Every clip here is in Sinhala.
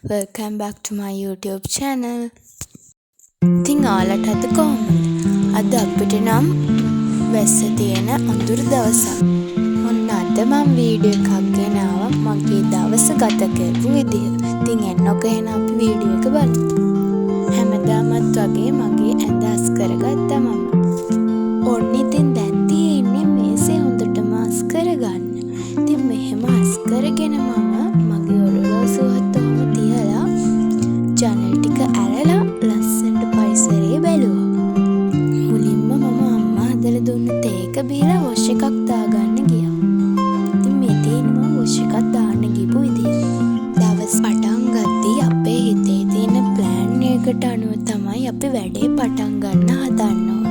Welcome back to my YouTube channel. ඉතින් ඔයාලට අද කොහොමද? අද අපිට නම් වැස්ස තියෙන අඳුරු දවසක්. ඔන්න අද මම වීඩියෝ එකක් ගෙනාවා මගේ දවස ගත කරපු විදිහ. ඉතින් එන්නකො එහෙනම් අපි වීඩියෝ එක බලමු. හැමදාමත් වගේ මගේ ඇඳ අස් කරගත්තා මම. ඔන්න ඉතින් දැන් තියෙන්නේ මේසේ හොඳටම අස් කරගන්න. ඉතින් මෙහෙම අස් කරගෙන මගේ ඔරලෝසුවත් ඔහම තියලා ජනල් ටික ඇරලා ලස්සනට පරිසරය බැලුවා. මුලින්ම මම අම්මා හදලා දුන්න තේ එක බීලා වොෂ් එකක් දාගන්න ගියා. ඉතින් මේ තියෙන්නේ මම වොෂ් එකක් දාන්න ගිහපු විදිය. දවස් පටන් ගත්තී අපේ හිතේ තියෙන ප්ලෑන් එකකට අනුව තමයි අපි වැඩේ පටන් ගන්න හදන්න ඕන.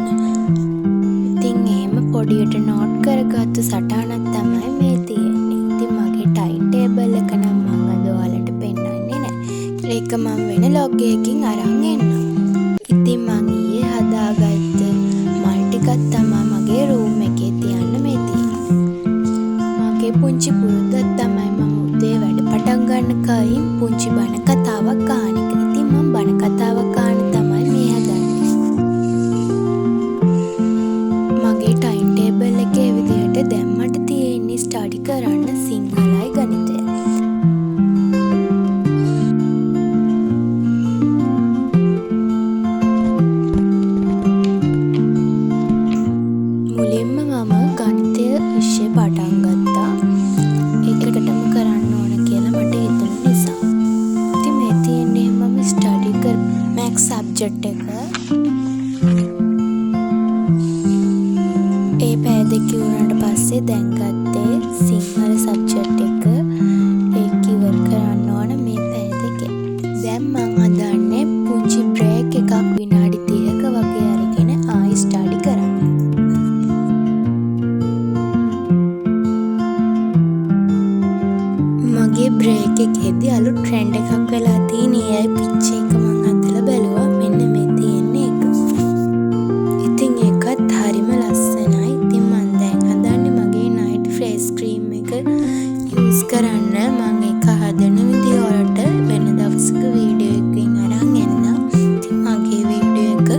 ඉතින් එහෙම පොඩියට නෝට් කරගත්තු සටහනක් තමයි මේ තියෙන්නේ. ඉතින් මගේ ටයිම් ටේබල් එක නම් මම අද ඔයාලට පෙන්නන්නේ නැහැ. ඒක මම වෙන ලොග් එකකින් අරන් එන්නම්. ඉතින් මම ඊයේ හදාගත්ත මල් ටිකක් තමයි මගේ රූම් එකේ තියන්න මේ තියෙන්නේ. මගේ පුංචි පුරුද්දක් තමයි මම උදේ වැඩ පටන් ගන්න කලින් පුංචි බණ කතාවක් අහන එක. ඉතින් මම බණ කතාවක් අහන තමයි මේ හදන්නේ. මගේ ටයිම් ටේබල් එකේ විදිහට දැන් මට තියෙන්නේ ස්ටඩි කරන්න සිංහලයි ගණිතය. මුලින්ම මම ගණිතය විෂය පටන් ගත්තා. ඒකටම කරන්න ඕන කියලා මට හිතුණ නිසා. ඉතින් මේ තියෙන්නේ මම ස්ටඩි කර මැක්ස් සබ්ජෙක්ට් එක. ඒ පැය දෙක වුණාට පස්සේ දැන් ගත්තේ සිංහල සබ්ජෙක්ට් එක. ඒක ඉවර කරන්න ඕන මේ පැය දෙකේ. දැන් මම හදන්නේ පුංචි බ්‍රේක් එකක් විනාඩි 30ක වගේ අරගෙන ආයි ස්ටඩි කරන්න. මගේ බ්‍රේක් එකේදී අලුත් ට්‍රෙන්ඩ් එකක් වෙලා තියෙන AI පිච් එක මම හදලා බැලුවා. මෙන්න මේ තියෙන එක. ඉතින් ඒකත් හරිම ලස්සනයි. ඉතින් මම දැන් හදන්නේ මගේ නයිට් ෆේස් ක්‍රීම් එක යූස් කරන්න. මම ඒක හදන විදිය වලට වෙන දවසක වීඩියෝ එකකින් අරන් එන්නම්. ඉතින් මගේ වීඩියෝ එක